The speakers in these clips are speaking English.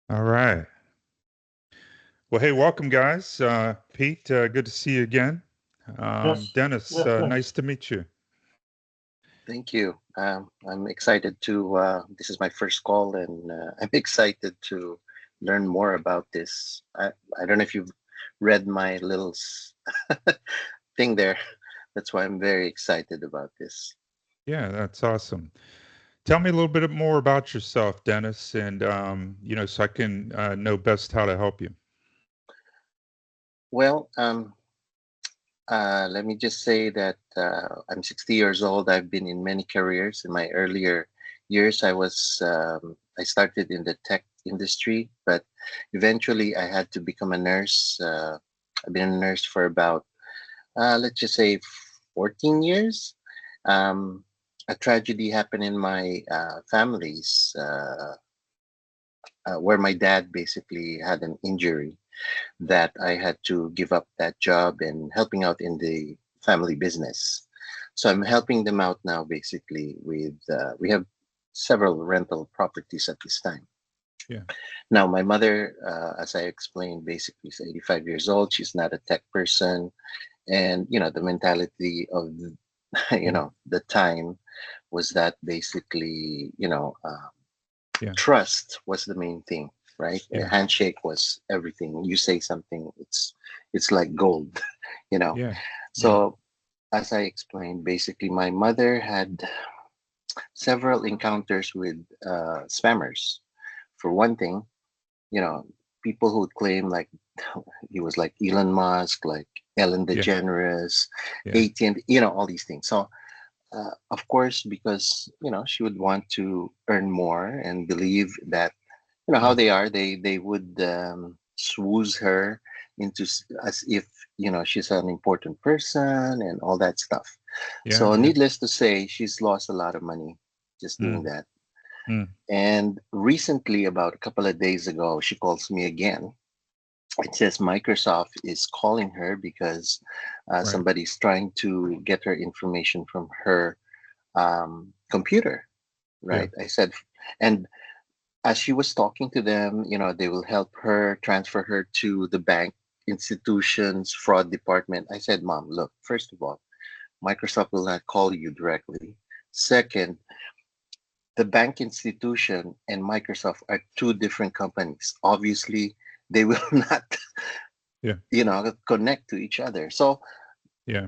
All right. Well, hey, welcome, guys. Pete, good to see you again. Yes, Dennis, yes, nice yes. to meet you. Thank you. I'm excited to. This is my first call, and I'm excited to learn more about this. I don't know if you've read my little thing there. That's why I'm very excited about this. Yeah, that's awesome. Tell me a little bit more about yourself, Dennis, and so I can know best how to help you. Well, let me just say that I'm 60 years old. I've been in many careers. In my earlier years, I started in the tech industry, but eventually I had to become a nurse. I've been a nurse for about let's just say 14 years. Um, a tragedy happened in my family's where my dad basically had an injury that I had to give up that job and helping out in the family business. So I'm helping them out now basically with, we have several rental properties at this time. Yeah, Now, my mother, as I explained, basically is 85 years old. She's not a tech person. And, the mentality of, yeah, the time was that basically, yeah, trust was the main thing, right? A yeah, handshake was everything. You say something, it's like gold, you know. yeah, yeah, So as I explained, basically my mother had several encounters with spammers. For one thing, you know, people who would claim like he was like Elon Musk, like Ellen yeah, DeGeneres, yeah, AT&T, all these things. So of course, because she would want to earn more and believe that how yeah, they are, they would swooze her into as if she's an important person and all that stuff. yeah, So yeah. needless to say, she's lost a lot of money just doing Mm, that. mm, And recently, about a couple of days ago, she calls me again. It says Microsoft is calling her because right. somebody's trying to get her information from her computer, Yeah, right? I said, and as she was talking to them, they will help her transfer her to the bank institution's fraud department. I said, Mom, look, first of all, Microsoft will not call you directly. Second, the bank institution and Microsoft are two different companies. Obviously, they will not, yeah, connect to each other. So yeah,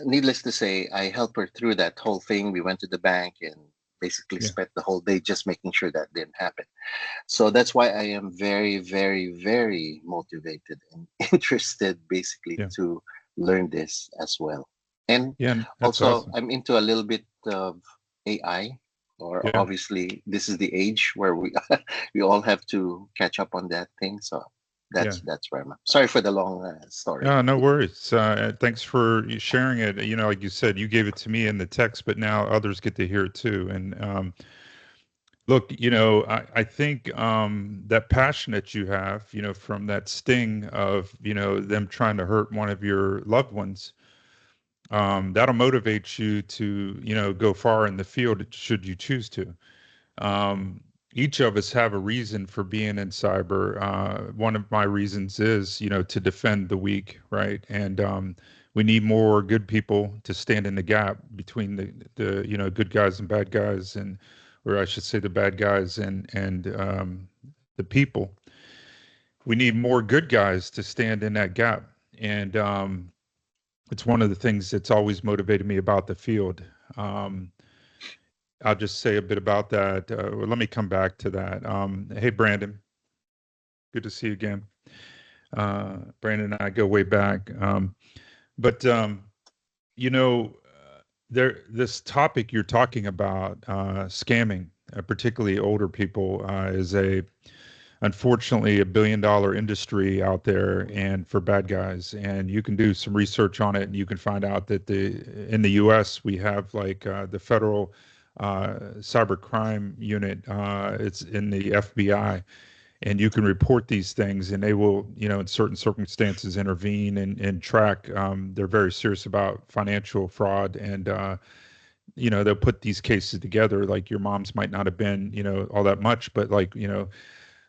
needless to say, I helped her through that whole thing. We went to the bank and basically yeah, spent the whole day just making sure that didn't happen. So that's why I am very, very, very motivated and interested basically yeah, to learn this as well. And yeah. That's also, awesome. I'm into a little bit of AI, or Yeah. obviously, this is the age where we we all have to catch up on that thing. So Yeah. that's where I'm at. Sorry for the long story. No worries. Thanks for sharing it. Like you said, you gave it to me in the text, but now others get to hear it too. And look, I think that passion that you have, from that sting of, them trying to hurt one of your loved ones, that'll motivate you to, go far in the field should you choose to. Um, each of us have a reason for being in cyber. One of my reasons is, to defend the weak, right? And we need more good people to stand in the gap between the good guys and bad guys, and or I should say the bad guys and the people. We need more good guys to stand in that gap, and it's one of the things that's always motivated me about the field. Um, I'll just say a bit about that. Well, let me come back to that. Hey, Brandon, good to see you again. Brandon and I go way back. But you know, this topic you're talking about, scamming, particularly older people, is unfortunately $1 billion industry out there, and for bad guys. And you can do some research on it, and you can find out that in the U.S. we have like the federal cyber crime unit. It's in the FBI, and you can report these things, and they will, in certain circumstances, intervene and track. They're very serious about financial fraud, and they'll put these cases together. Like your mom's might not have been, all that much, but like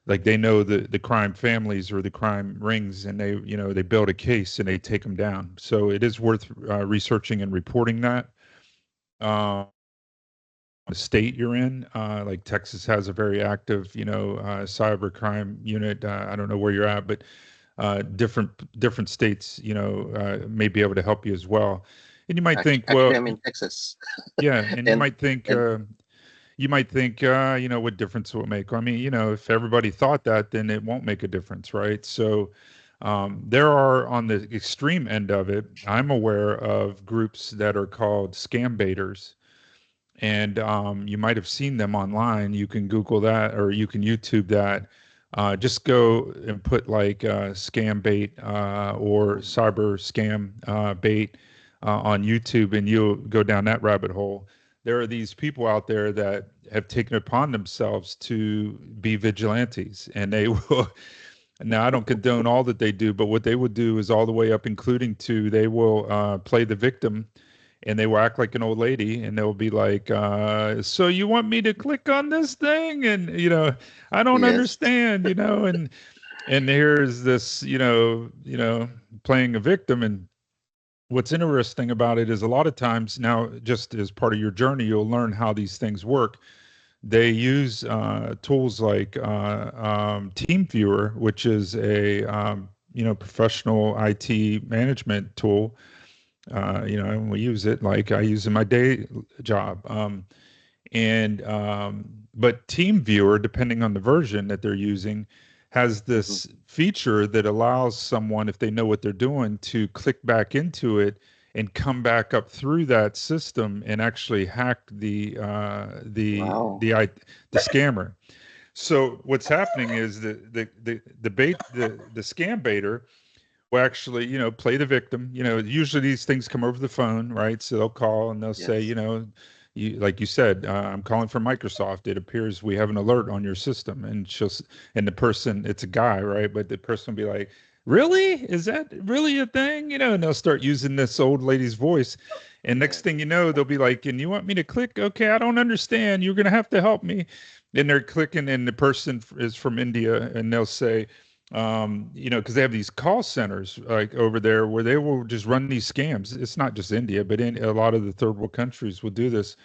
like they know the crime families or the crime rings, and they they build a case and they take them down. So it is worth researching and reporting that. The state you're in, like Texas has a very active cyber crime unit. I don't know where you're at, but different states may be able to help you as well. And you might think, Actually, well, I'm in Texas, yeah, and and and you might think, what difference will it make? I mean, if everybody thought that, then it won't make a difference, right? So there are, on the extreme end of it, I'm aware of groups that are called scam baiters, and you might have seen them online. You can Google that, or you can YouTube that. Just go and put like scam bait or cyber scam bait on YouTube, and you'll go down that rabbit hole. There are these people out there that have taken it upon themselves to be vigilantes, and they will. Now, I don't condone all that they do, but what they would do is all the way up, including to they will play the victim, and they will act like an old lady, and they'll be like, so you want me to click on this thing? And, I don't yes, understand, and here's this, playing a victim. And what's interesting about it is, a lot of times now, just as part of your journey, you'll learn how these things work. They use tools like TeamViewer, which is a professional IT management tool. And we use it, like I use in my day job. And But TeamViewer, depending on the version that they're using, has hmm, this feature that allows someone, if they know what they're doing, to click back into it and come back up through that system and actually hack wow, the scammer. So what's happening is the scam baiter will actually, play the victim. Usually these things come over the phone, right? So they'll call and they'll say, yes, like you said, I'm calling from Microsoft. It appears we have an alert on your system, and and the person, it's a guy, right? But the person will be like, "Really? Is that really a thing?" And they'll start using this old lady's voice, and next thing yes, you know, they'll be like, "And you want me to click? Okay, I don't understand. You're gonna have to help me." And they're clicking, and the person is from India, and they'll say, because they have these call centers like over there where they will just run these scams. It's not just India, but in a lot of the third world countries will do this.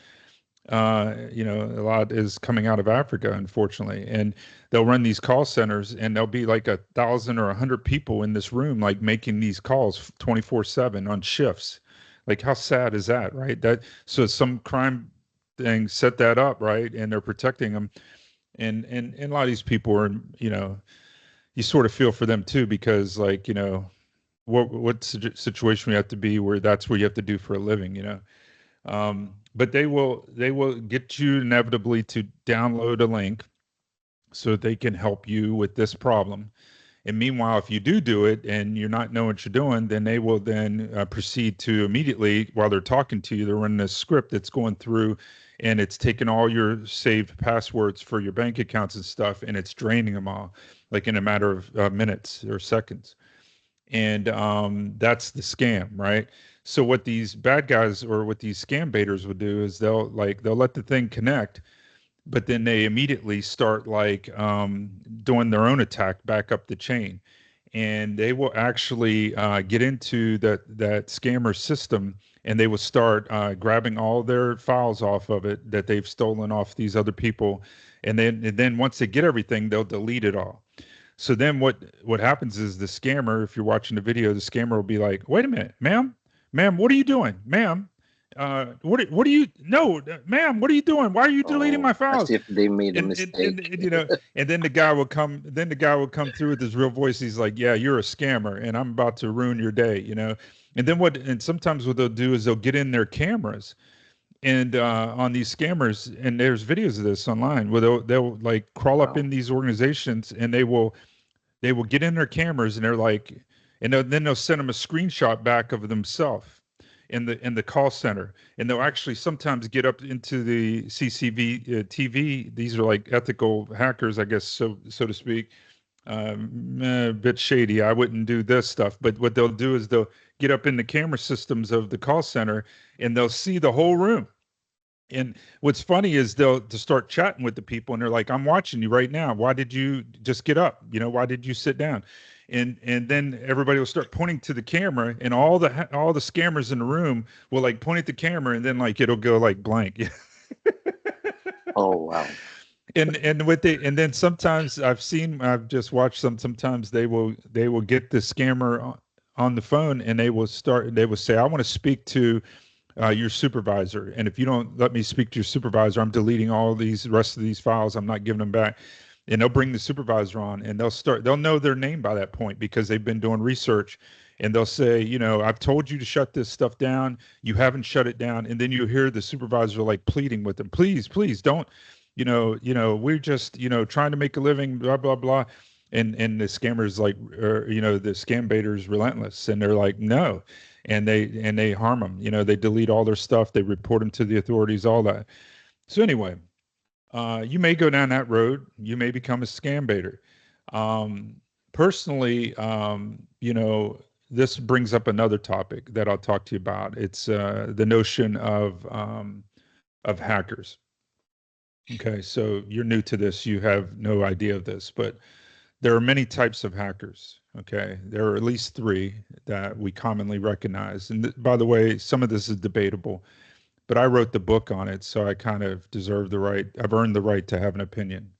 A lot is coming out of Africa, unfortunately, and they'll run these call centers, and there'll be like 1,000 or 100 people in this room, like making these calls 24/7 on shifts. Like, how sad is that, right? So some crime thing set that up, right, and they're protecting them, and a lot of these people are, you sort of feel for them too, because, like, what situation we have to be where that's what you have to do for a living. But they will get you inevitably to download a link so they can help you with this problem. And meanwhile, if you do it and you're not knowing what you're doing, then they will then proceed to immediately, while they're talking to you, they're running a script that's going through, and it's taking all your saved passwords for your bank accounts and stuff, and it's draining them all, like in a matter of minutes or seconds. And that's the scam, right? So what these bad guys, or what these scam baiters will do, is they'll let the thing connect, but then they immediately start, like, doing their own attack back up the chain, and they will actually get into that scammer system, and they will start grabbing all their files off of it that they've stolen off these other people, and then once they get everything, they'll delete it all. So then what happens is, the scammer, if you're watching the video, the scammer will be like, "Wait a minute, ma'am, what are you doing, ma'am? What are you? No, ma'am, what are you doing? Why are you deleting oh, my as files?" if they made a And mistake. and then the guy will come. Then the guy will come through with his real voice. He's like, "Yeah, you're a scammer, and I'm about to ruin your day." And then and sometimes what they'll do is they'll get in their cameras, and on these scammers, and there's videos of this online, where they'll like crawl up Wow, in these organizations, and they will get in their cameras, and they're like, and then they'll send them a screenshot back of themselves in the call center, and they'll actually sometimes get up into the CCV TV. These are like ethical hackers, I guess, so to speak. A bit shady. I wouldn't do this stuff, but what they'll do is they'll get up in the camera systems of the call center, and they'll see the whole room, And what's funny is they'll to start chatting with the people, and they're like, "I'm watching you right now. Why did you just get up? Why did you sit down?" And then everybody will start pointing to the camera, and all the scammers in the room will like point at the camera, and then like it'll go like blank. Oh wow. And then sometimes I've just watched some. Sometimes they will get the scammer on the phone, and they will say, "I want to speak to your supervisor. And if you don't let me speak to your supervisor, I'm deleting all these rest of these files. I'm not giving them back." And they'll bring the supervisor on, and they'll know their name by that point because they've been doing research. And they'll say, I've told you to shut this stuff down. You haven't shut it down. And then you hear the supervisor like pleading with them, please, please don't, we're just, trying to make a living, blah, blah, blah. And the scammers like, the scam baiters relentless. And they're like, no, and they harm them. They delete all their stuff. They report them to the authorities, all that. So anyway, you may go down that road. You may become a scam baiter. Personally, this brings up another topic that I'll talk to you about. It's the notion of hackers. Okay, so you're new to this. You have no idea of this, but there are many types of hackers. Okay, there are at least three that we commonly recognize. And by the way, some of this is debatable, but I wrote the book on it, so I kind of deserve the right. I've earned the right to have an opinion.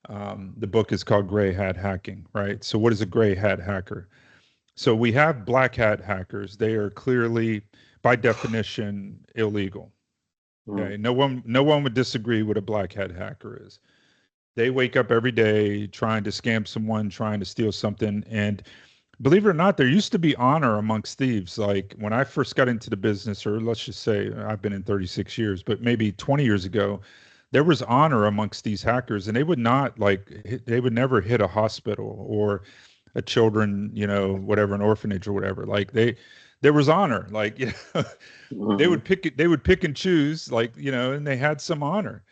The book is called Gray Hat Hacking, right? So, what is a gray hat hacker? So, we have black hat hackers. They are clearly, by definition, illegal. Mm. Okay, no one would disagree what a black hat hacker is. They wake up every day trying to scam someone, trying to steal something. And believe it or not, there used to be honor amongst thieves. Like when I first got into the business, or let's just say I've been in 36 years, but maybe 20 years ago, there was honor amongst these hackers, and they would not they would never hit a hospital or a children, whatever, an orphanage or whatever. Like there was honor. Like, Mhm. they would pick and choose, like, and they had some honor.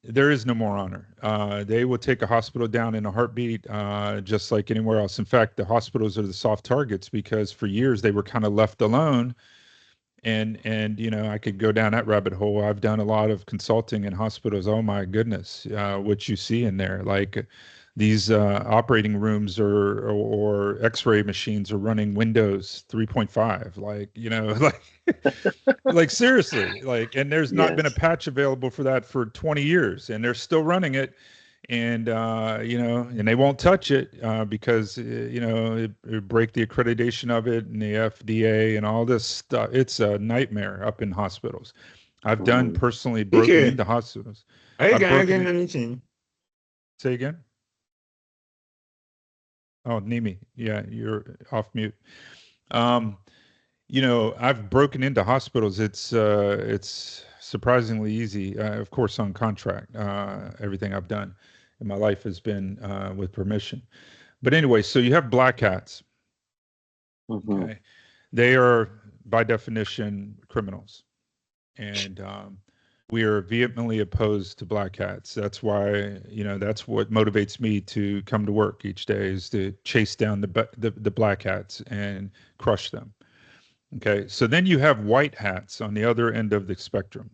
There is no more honor. They will take a hospital down in a heartbeat, just like anywhere else. In fact, the hospitals are the soft targets because for years they were kind of left alone. And I could go down that rabbit hole. I've done a lot of consulting in hospitals. Oh my goodness, what you see in there, like these operating rooms or X-ray machines are running Windows 3.5, like like seriously, like, and there's not been a Yes. patch available for that for 20 years, and they're still running it. And and they won't touch it because it break the accreditation of it and the FDA and all this stuff. It's a nightmare up in hospitals. I've done Mhm. personally broken Okay. into hospitals. I I've can I broken can it. anything. Say again. Oh, Nimi, yeah, you're off mute. Um, I've broken into hospitals. It's surprisingly easy. Of course, on contract. Everything I've done in my life has been with permission. But anyway, so you have black hats. Mhm. Okay, they are by definition criminals, and we are vehemently opposed to black hats. That's why that's what motivates me to come to work each day is to chase down the black hats and crush them. Okay, so then you have white hats on the other end of the spectrum.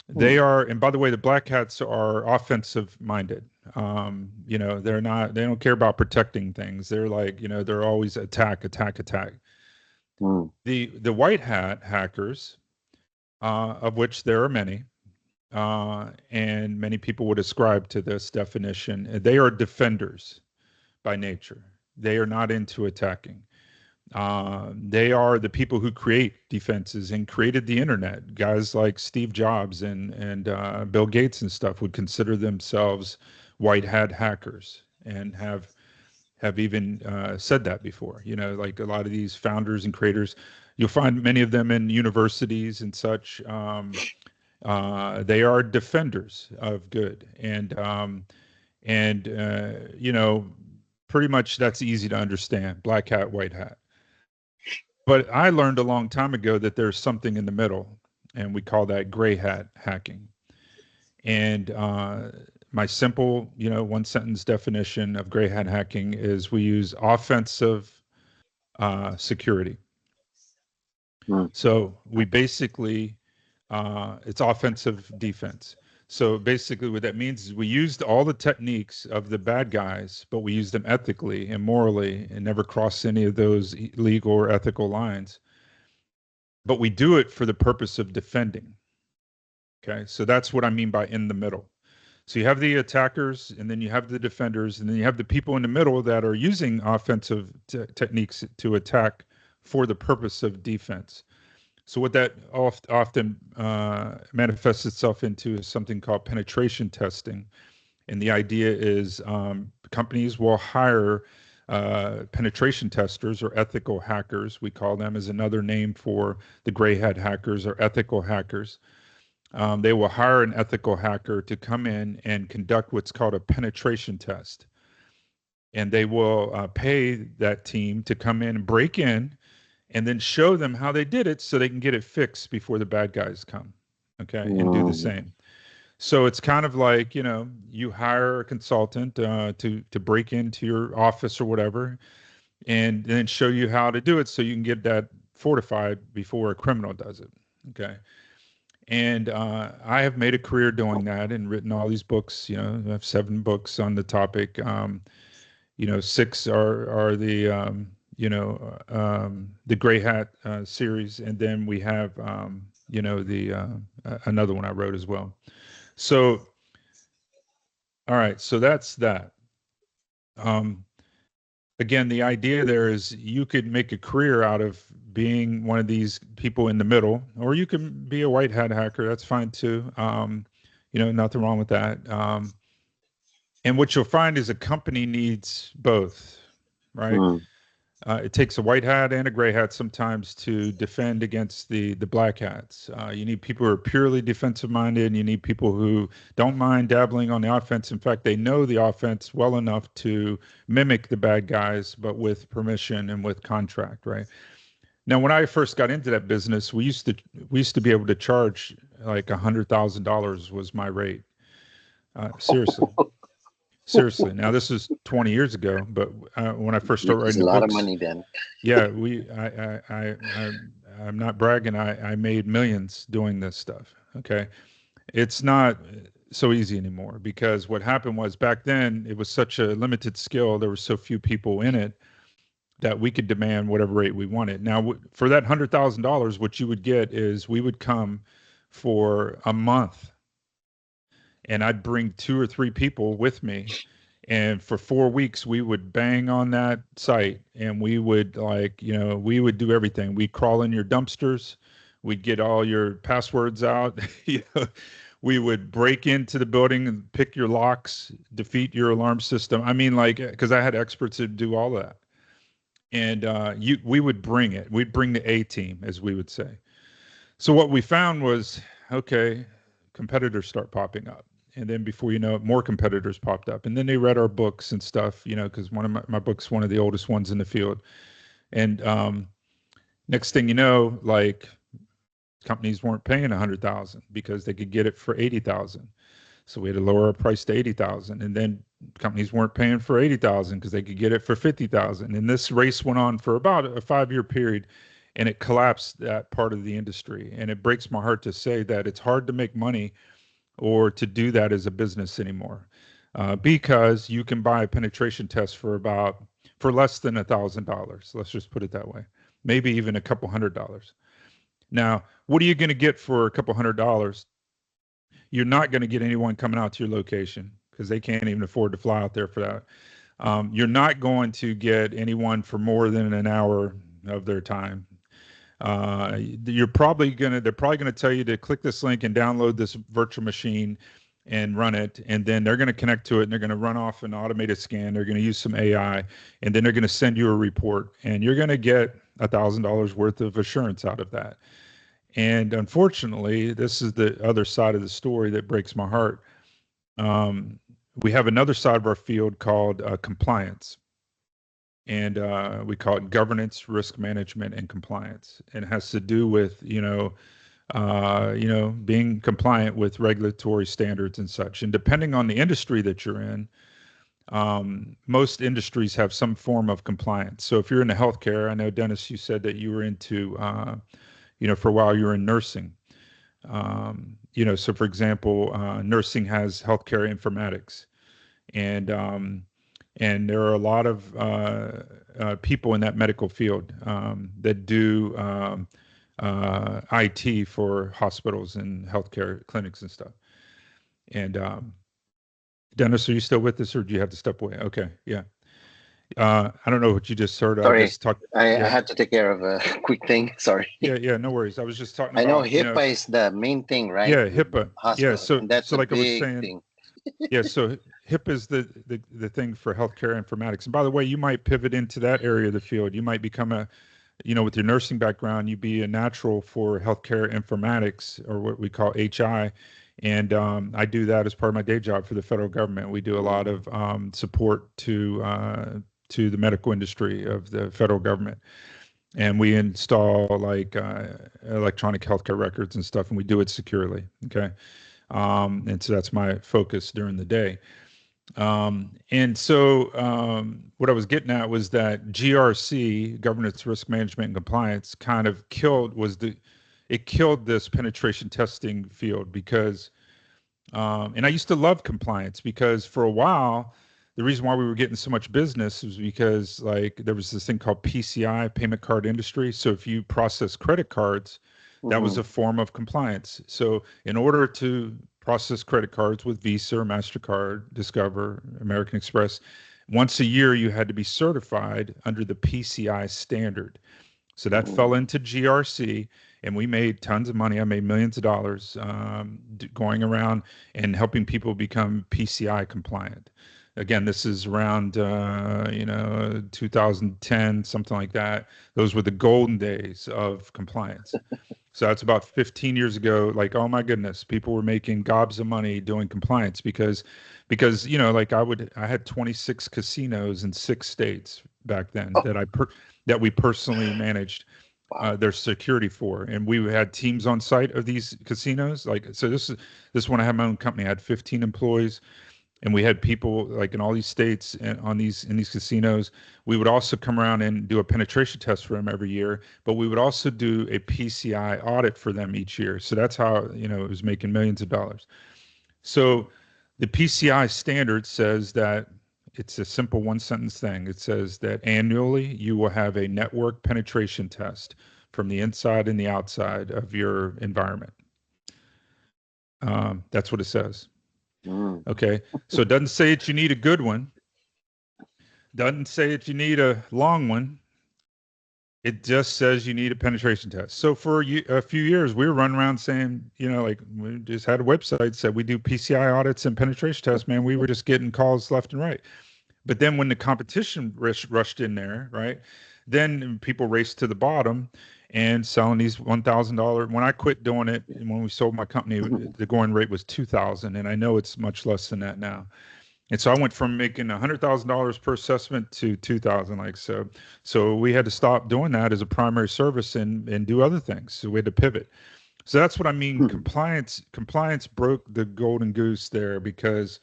They Mm. are, and by the way, the black hats are offensive minded. They're not, they don't care about protecting things. They're like, they're always attack, attack, attack. Mm. The white hat hackers, of which there are many, and many people would ascribe to this definition, they are defenders by nature. They are not into attacking. They are the people who create defenses and created the internet. Guys like Steve Jobs and Bill Gates and stuff would consider themselves white hat hackers and have even said that before. Like a lot of these founders and creators, you'll find many of them in universities and such. They are defenders of good, and pretty much that's easy to understand. Black hat, white hat. But I learned a long time ago that there's something in the middle, and we call that gray hat hacking. And my simple, one sentence definition of gray hat hacking is we use offensive security. Mm. So we basically It's offensive defense. So basically, what that means is we used all the techniques of the bad guys, but we used them ethically and morally, and never crossed any of those legal or ethical lines. But we do it for the purpose of defending. Okay, so that's what I mean by in the middle. So you have the attackers, and then you have the defenders, and then you have the people in the middle that are using offensive techniques to attack for the purpose of defense. So what that often manifests itself into is something called penetration testing, and the idea is companies will hire penetration testers or ethical hackers. We call them as another name for the gray hat hackers or ethical hackers. They will hire an ethical hacker to come in and conduct what's called a penetration test. And they will pay that team to come in and break in and then show them how they did it so they can get it fixed before the bad guys come. Okay. And do the Mm. same. So it's kind of like, you hire a consultant to break into your office or whatever, and then show you how to do it so you can get that fortified before a criminal does it. Okay. And I have made a career doing that and written all these books. I have 7 books on the topic. 6 are the Gray Hat series, and then we have the another one I wrote as well. So, all right, so that's that. Um, Again, the idea there is you could make a career out of being one of these people in the middle, or you can be a white hat hacker. That's fine too. Nothing wrong with that. And what you'll find is a company needs both, right? Mm. It takes a white hat and a gray hat sometimes to defend against the black hats. You need people who are purely defensive minded, and you need people who don't mind dabbling on the offense. In fact, they know the offense well enough to mimic the bad guys, but with permission and with contract, right? Now, when I first got into that business, we used to be able to charge like $100,000 was my rate. Seriously. Seriously. Now this is 20 years ago, but when I first started Which is writing a the lot of books, money then. yeah, I'm not bragging. I made millions doing this stuff. Okay. It's not so easy anymore because what happened was back then it was such a limited skill. There were so few people in it that we could demand whatever rate we wanted. Now, for that $100,000, what you would get is we would come for a month and I'd bring 2 or 3 people with me. And for 4 weeks, we would bang on that site and we would we would do everything. We'd crawl in your dumpsters. We'd get all your passwords out. We would break into the building and pick your locks, defeat your alarm system. I mean, because I had experts that do all that. And we would bring it. We'd bring the A team, as we would say. So what we found was, okay, competitors start popping up. And then before you know it, more competitors popped up. And then they read our books and stuff, because one of my books, one of the oldest ones in the field. And next thing you know, like companies weren't paying 100,000 because they could get it for 80,000. So we had to lower our price to 80,000. And then companies weren't paying for 80,000 because they could get it for 50,000. And this race went on for about a 5-year period, and it collapsed that part of the industry. And it breaks my heart to say that it's hard to make money or to do that as a business anymore, because you can buy a penetration test for less than $1,000. Let's just put it that way. Maybe even a couple $100. Now, what are you going to get for a couple $100? You're not going to get anyone coming out to your location because they can't even afford to fly out there for that. You're not going to get anyone for more than an hour of their time. They're probably going to tell you to click this link and download this virtual machine and run it. And then they're going to connect to it and they're going to run off an automated scan. They're going to use some AI, and then they're going to send you a report, and you're going to get $1,000 worth of assurance out of that. And unfortunately, this is the other side of the story that breaks my heart. We have another side of our field called compliance. And we call it governance, risk management, and compliance. And it has to do with, being compliant with regulatory standards and such. And depending on the industry that you're in, most industries have some form of compliance. So if you're in the healthcare, I know, Dennis, you said that you were into, for a while you were in nursing. So for example, nursing has healthcare informatics, and there are a lot of people in that medical field that do IT for hospitals and healthcare clinics and stuff. And Dennis, are you still with us, or do you have to step away? Okay, yeah. I don't know what you just heard. I Sorry, just talked. I Yeah, had to take care of a quick thing. Sorry. yeah. No worries. I was just talking I know about, HIPAA is the main thing, right, yeah, with HIPAA. Yeah, hospital, so and that's a like I was big saying, thing. yeah, so HIPAA is the thing for healthcare informatics. And by the way, you might pivot into that area of the field. You might become with your nursing background, you'd be a natural for healthcare informatics, or what we call HI. And I do that as part of my day job for the federal government. We do a lot Mm, of support to the medical industry of the federal government, and we install like electronic healthcare records and stuff, and we do it securely. Okay, and so that's my focus during the day. What I was getting at was that GRC, governance, risk management, and compliance, kind of killed this penetration testing field because, and I used to love compliance because for a while, the reason why we were getting so much business was because like there was this thing called PCI, payment card industry. So if you process credit cards, that was mhm, a form of compliance. So in order to process credit cards with Visa or MasterCard, Discover, American Express, once a year you had to be certified under the PCI standard. So that mhm, fell into GRC, and we made tons of money. I made millions of dollars going around and helping people become PCI compliant. Again, this is around 2010, something like that. Those were the golden days of compliance. So that's about 15 years ago. Like, oh my goodness, people were making gobs of money doing compliance because like I had 26 casinos in 6 states back then oh, that we personally managed wow. their security for, and we had teams on site of these casinos. Like, so this when I had my own company. I had 15 employees, and we had people like in all these states and on these in these casinos. We would also come around and do a penetration test for them every year, but we would also do a PCI audit for them each year. So that's how it was making millions of dollars. So the PCI standard says that it's a simple one sentence thing. It says that annually you will have a network penetration test from the inside and the outside of your environment. That's what it says. Mm, Okay. So it doesn't say that you need a good one, doesn't say that you need a long one. It just says you need a penetration test. So for a few years, we were running around saying, like we just had a website said we do PCI audits and penetration tests. Man, we were just getting calls left and right. But then when the competition rushed in there, right, then people raced to the bottom and selling these $1,000. When I quit doing it, and when we sold my company, mhm, the going rate was 2,000, and I know it's much less than that now. And so I went from making $100,000 per assessment to 2,000, like so. So we had to stop doing that as a primary service and do other things. So we had to pivot. So that's what I mean. mhm, Compliance broke the golden goose there because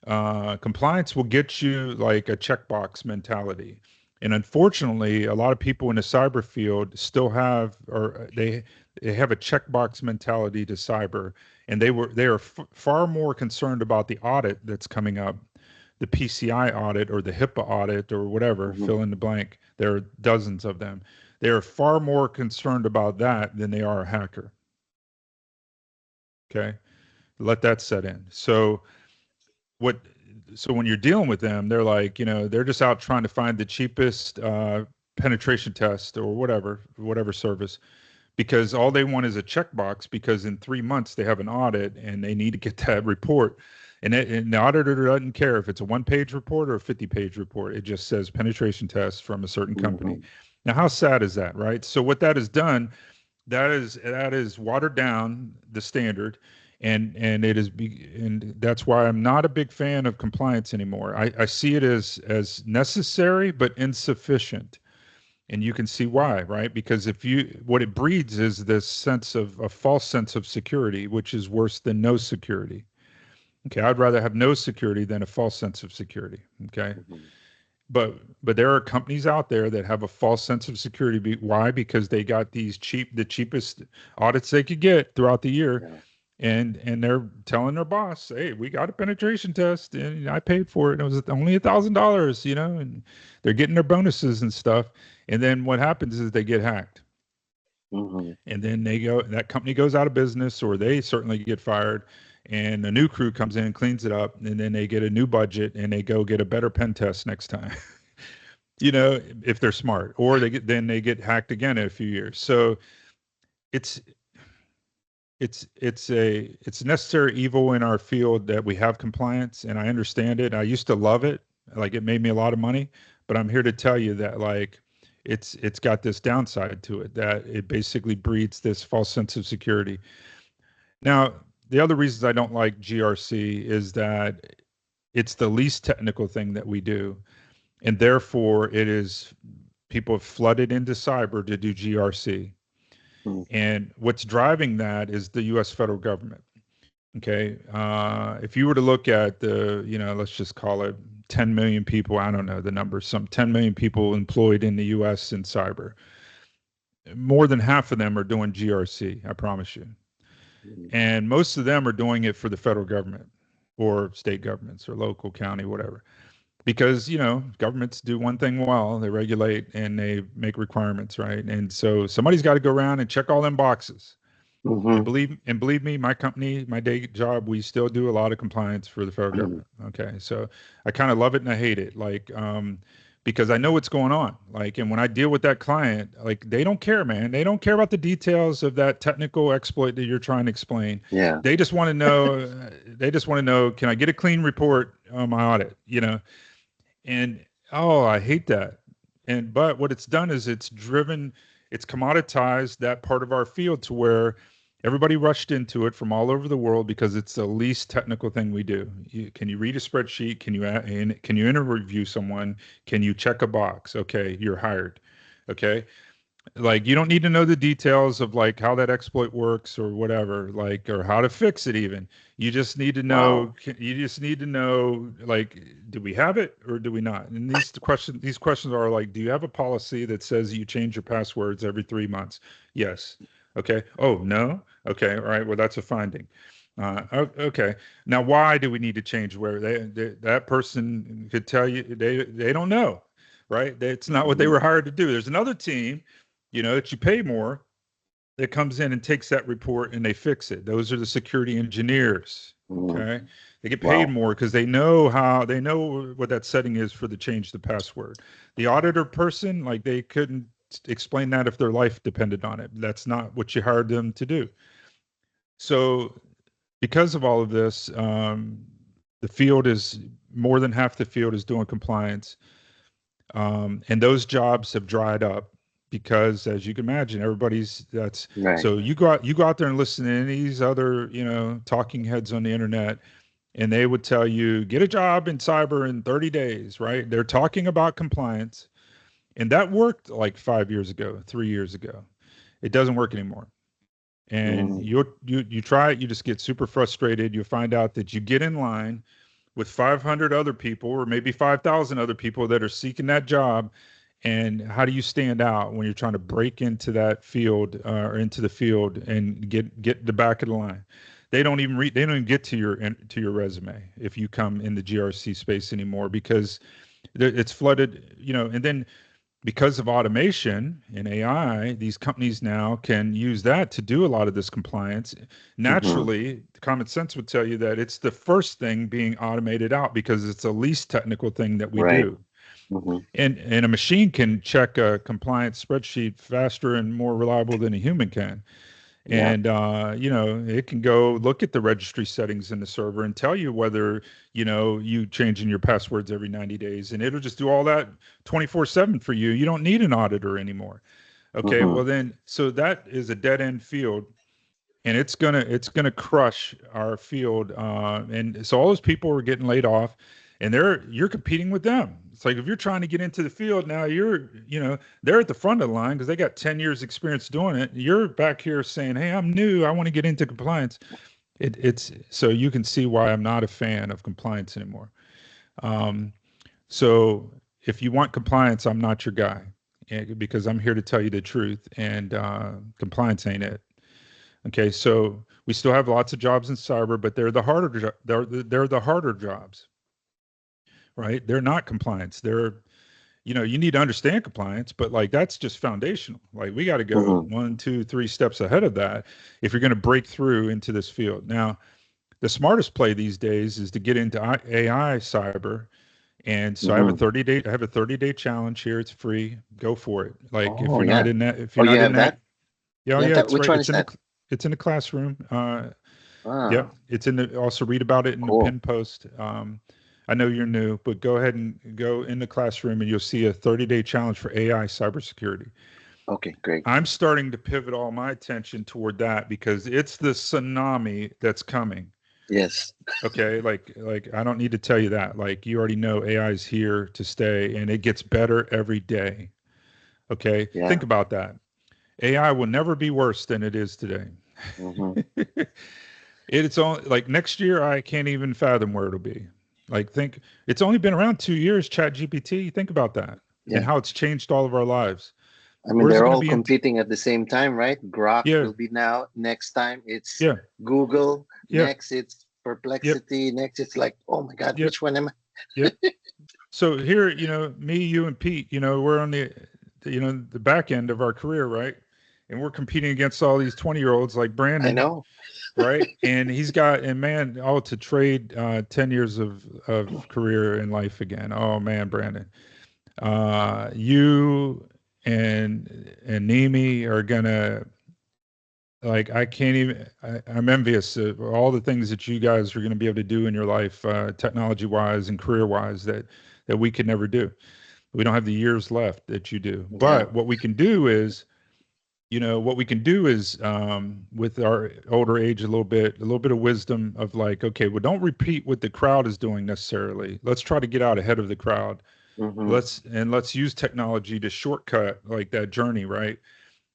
compliance will get you like a checkbox mentality. And unfortunately, a lot of people in the cyber field still have, or they have a checkbox mentality to cyber, and they are far more concerned about the audit that's coming up, the PCI audit or the HIPAA audit or whatever, mhm. fill in the blank. There are dozens of them. They are far more concerned about that than they are a hacker. Okay, let that set in. What so when you're dealing with them, they're like, they're just out trying to find the cheapest penetration test or whatever service, because all they want is a checkbox, because in 3 months they have an audit and they need to get that report. And the auditor doesn't care if it's a 1 page report or a 50-page report. It just says penetration test from a certain company. Mhm. Now, how sad is that, right? So what that has done, that is watered down the standard, and and that's why I'm not a big fan of compliance anymore. I see it as necessary but insufficient, and you can see why, right? Because if you what it breeds is this sense of a false sense of security, which is worse than no security. Okay, I'd rather have no security than a false sense of security. Okay, Mhm. but there are companies out there that have a false sense of security. Why? Because they got the cheapest audits they could get throughout the year, Yeah. and they're telling their boss, "Hey, we got a penetration test, and I paid for it. It was only $1,000, and they're getting their bonuses and stuff. And then what happens is they get hacked, Mm-hmm. and then that company goes out of business, or they certainly get fired, and a new crew comes in and cleans it up, and then they get a new budget and they go get a better pen test next time. If they're smart, or they get hacked again in a few years. So it's it's necessary evil in our field that we have compliance, and I understand it. I used to love it, like it made me a lot of money, but I'm here to tell you that like it's got this downside to it, that it basically breeds this false sense of security. Now, the other reasons I don't like GRC is that it's the least technical thing that we do, and therefore it is people have flooded into cyber to do GRC. Mm-hmm. And what's driving that is the US federal government. Okay. If you were to look at let's just call it 10 million people, I don't know the number, some 10 million people employed in the US in cyber, more than half of them are doing GRC, I promise you. And most of them are doing it for the federal government or state governments or local, county, whatever. Because, governments do one thing well, they regulate and they make requirements, right? And so somebody's got to go around and check all them boxes. And Mm-hmm. believe me, my company, my day job, we still do a lot of compliance for the federal government. Okay, so I kind of love it and I hate it, like because I know what's going on. Like, and when I deal with that client, like they don't care, man. They don't care about the details of that technical exploit that you're trying to explain. Yeah. They just want to know. They just want to know, can I get a clean report on my audit? And oh, I hate that. And but what it's done is it's commoditized that part of our field to where everybody rushed into it from all over the world because it's the least technical thing we do. Can you read a spreadsheet? Can you interview someone? Can you check a box? Okay, you're hired. Okay, like you don't need to know the details of like how that exploit works or whatever, like, or how to fix it even. You just need to Wow. know, like, do we have it or do we not? And these questions are like, do you have a policy that says you change your passwords every 3 months? Yes. Okay. Oh, no. Okay. All right, well, that's a finding. Okay. Now, why do we need to change? Where that person could tell you they don't know, right? It's not what they Mm-hmm. were hired to do. There's another team, that you pay more, that comes in and takes that report and they fix it. Those are the security engineers. Mm-hmm. Okay. They get paid Wow. more because they know what that setting is for the change the password. The auditor person, like they couldn't explain that if their life depended on it. That's not what you hired them to do. So because of all of this, the field is more than half the field is doing compliance. And those jobs have dried up because, as you can imagine, everybody's that's Right. so you go out there and listen to any of these other talking heads on the internet, and they would tell you get a job in cyber in 30 days, right? They're talking about compliance, and that worked like 5 years ago, 3 years ago. It doesn't work anymore. And Mm-hmm. you try it, you just get super frustrated. You find out that you get in line with 500 other people or maybe 5,000 other people that are seeking that job. And how do you stand out when you're trying to break into that field or into the field and get the back of the line? They don't even get to your resume if you come in the GRC space anymore because it's flooded, and then because of automation and AI, these companies now can use that to do a lot of this compliance. Mm-hmm. Naturally, common sense would tell you that it's the first thing being automated out because it's the least technical thing that we Right. do. Mm-hmm. And a machine can check a compliance spreadsheet faster and more reliable than a human can. Yeah. And it can go look at the registry settings in the server and tell you whether you changing your passwords every 90 days, and it'll just do all that 24/7 for you. You don't need an auditor anymore. Okay, Mm-hmm. well then, so that is a dead end field, and it's gonna crush our field. And so all those people are getting laid off, and you're competing with them. It's like if you're trying to get into the field now, they're at the front of the line because they got 10 years experience doing it. You're back here saying, "Hey, I'm new. I want to get into compliance." It's so you can see why I'm not a fan of compliance anymore. Um, so if you want compliance, I'm not your guy, because I'm here to tell you the truth, and compliance ain't it. Okay, so we still have lots of jobs in cyber, but they're the harder jobs, right? They're not compliance. They're, you need to understand compliance, but like that's just foundational. Like we got to go Mm-hmm. one, two, three steps ahead of that if you're going to break through into this field. Now, the smartest play these days is to get into AI cyber. And so Mm-hmm. I have a 30-day challenge here. It's free. Go for it. Like Oh yeah. if Oh, you're you not in have that, that? yeah, oh You have yeah, that? it's Which right. one is that? It's in the classroom. Ah, Yep. It's in the, also read about it in the cool. pin post. I know you're new, but go ahead and go in the classroom and you'll see a 30-day challenge for AI cybersecurity. Okay, great. I'm starting to pivot all my attention toward that because it's the tsunami that's coming. Yes. Okay, like I don't need to tell you that. Like you already know AI is here to stay and it gets better every day. Okay? Yeah. Think about that. AI will never be worse than it is today. Mm-hmm. It's only like next year I can't even fathom where it'll be. Like think it's only been around 2 years, Chat GPT. Think about that and Yeah. how it's changed all of our lives. I mean, Where's it they're going to all be in competing at the same time, right? Grok yeah, will be now. Next time it's yeah, Google. yeah, Next it's yep, Perplexity. Next it's like, oh my God, yep, which one am I? yep. So here, me, you, and Pete, we're on the back end of our career, right? And we're competing against all these 20-year-olds like I Brandon, know. right? And man, oh, to trade 10 years of career in life again. Oh man, Brandon, you and Nimi are gonna like I can't even. I'm envious of all the things that you guys are going to be able to do in your life, technology wise and career wise that we could never do. We don't have the years left that you do. Yeah. But what we can do is with our older age, a little bit of wisdom of like, okay, well, don't repeat what the crowd is doing necessarily. Let's try to get out ahead of the crowd. Mm-hmm. Let's use technology to shortcut like that journey, right?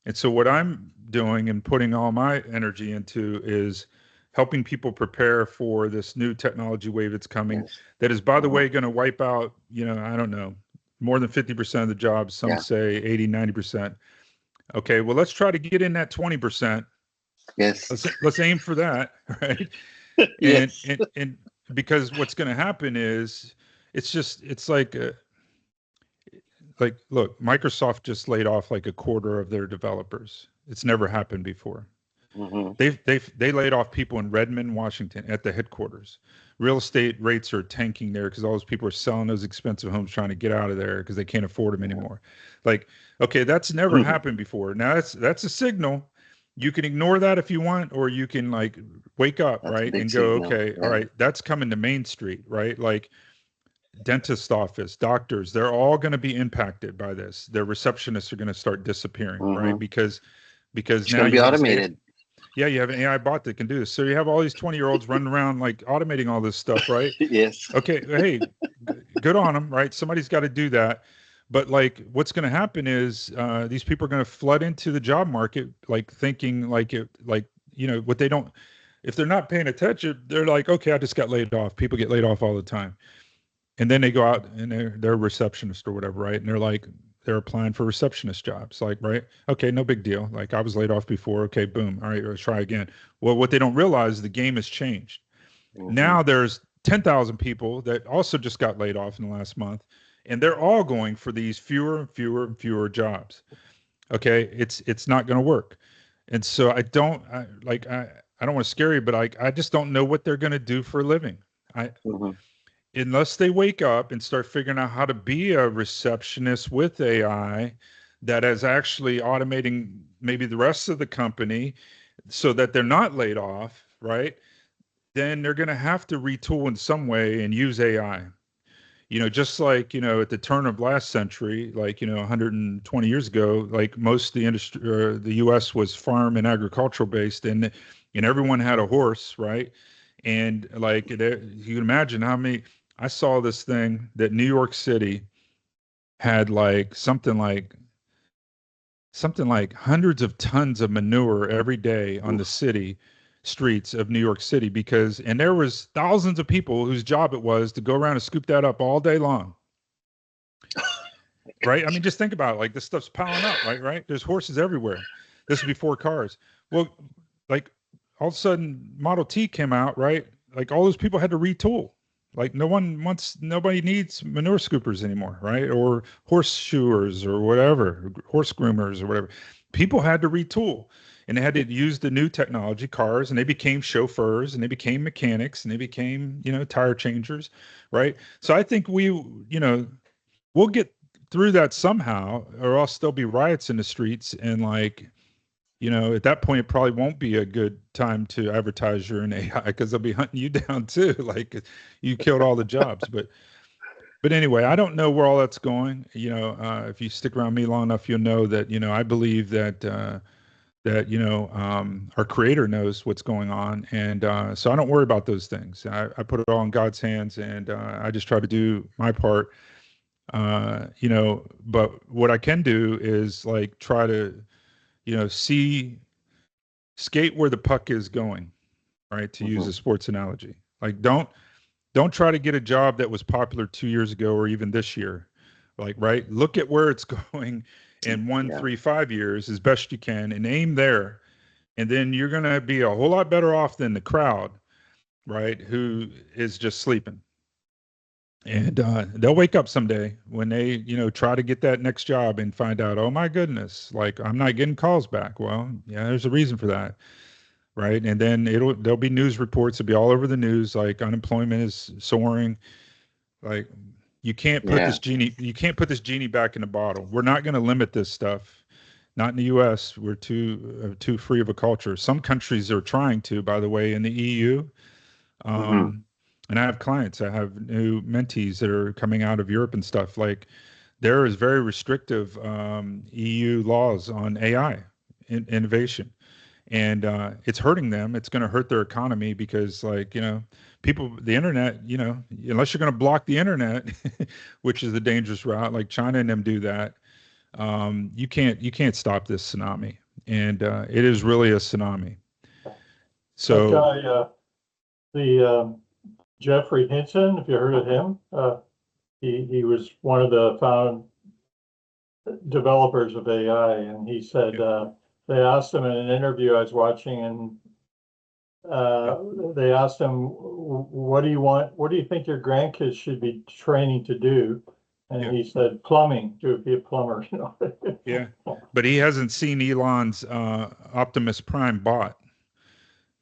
And so what I'm doing and putting all my energy into is helping people prepare for this new technology wave that's coming Yes. that is, by the Mm-hmm. way, going to wipe out, I don't know, more than 50% of the jobs, some Yeah. say 80, 90%. Okay, well, let's try to get in that 20%. Yes. Let's aim for that, right? And Yes. and because what's going to happen is it's like look, Microsoft just laid off like a quarter of their developers. It's never happened before. Mm-hmm. They laid off people in Redmond, Washington, at the headquarters. Real estate rates are tanking there because all those people are selling those expensive homes trying to get out of there because they can't afford them Yeah. anymore. Like, okay, that's never happened before. Now that's a signal. You can ignore that if you want, or you can like wake up, That's a right, big and go, signal. okay, all Yeah. right, that's coming to Main Street, right? Like dentist office, doctors, they're all going to be impacted by this. Their receptionists are going to start disappearing, right? Mm-hmm. Because It's now going to be you have this automated. yeah, you have an AI bot that can do this. So you have all these 20-year-olds running around like automating all this stuff, right? Yes. Okay, hey, good on them, right? Somebody's got to do that. But like, what's going to happen is these people are going to flood into the job market, like thinking like what they don't. If they're not paying attention, they're like, okay, I just got laid off. People get laid off all the time, and then they go out and they're a receptionist or whatever, right? And they're applying for receptionist jobs, like, right? Okay, no big deal. Like I was laid off before. Okay, boom. All right, let's try again. Well, what they don't realize is the game has changed. Mm-hmm. Now there's 10,000 people that also just got laid off in the last month, and they're all going for these fewer and fewer and fewer jobs. Okay, it's not going to work. And so I don't want to scare you, but I just don't know what they're going to do for a living. I Mm-hmm. Unless they wake up and start figuring out how to be a receptionist with AI that is actually automating maybe the rest of the company so that they're not laid off, right? Then they're going to have to retool in some way and use AI. Just like, at the turn of last century, like, 120 years ago, like most of the industry, the US was farm and agricultural based, and everyone had a horse, right? And like, you can imagine how many, I saw this thing that New York City had like something like hundreds of tons of manure every day on the Oof. city streets of New York City and there was thousands of people whose job it was to go around and scoop that up all day long. right? I mean, just think about it. Like this stuff's piling up, right? There's horses everywhere. This is before cars. Well, like all of a sudden Model T came out, right? Like all those people had to retool. Like nobody needs manure scoopers anymore, right? Or horseshoers or whatever, horse groomers or whatever. People had to retool and they had to use the new technology, cars, and they became chauffeurs and they became mechanics and they became, tire changers, right? So I think we'll get through that somehow, or else there'll be riots in the streets. And like, at that point, it probably won't be a good time to advertise you're an AI because they'll be hunting you down too. Like you killed all the jobs. But anyway, I don't know where all that's going. If you stick around me long enough, you'll know that, I believe that our creator knows what's going on, and so I don't worry about those things. I put it all in God's hands, and I just try to do my part. But what I can do is like try to, see skate where the puck is going, right? To use Hmm. a sports analogy. Like don't try to get a job that was popular 2 years ago or even this year. Like, right? Look at where it's going in one, Yeah. 3, 5 years as best you can and aim there. And then you're gonna be a whole lot better off than the crowd, right? Who is just sleeping. And they'll wake up someday when they, try to get that next job and find out, oh my goodness, like I'm not getting calls back. Well, yeah, there's a reason for that, right? And then there'll be news reports. It'll be all over the news, like unemployment is soaring. Like Yeah. you can't put this genie back in the bottle. We're not going to limit this stuff. Not in the U.S. We're too free of a culture. Some countries are trying to, by the way, in the EU. Hmm. Um, and I have clients. I have new mentees that are coming out of Europe and stuff. Like there is very restrictive EU laws on AI innovation, and it's hurting them. It's going to hurt their economy because, like, people, the internet, unless you're going to block the internet, which is a dangerous route, like China and them do that. You can't stop this tsunami, and it is really a tsunami. That So guy, the Jeffrey Hinton, if you heard of him, he was one of the found developers of AI, and he said yeah, they asked him in an interview I was watching, and yeah, they asked him, "What do you want? What do you think your grandkids should be training to do?" And yeah. he said, "Plumbing, to be a plumber." You Yeah, know. but he hasn't seen Elon's Optimus Prime bot.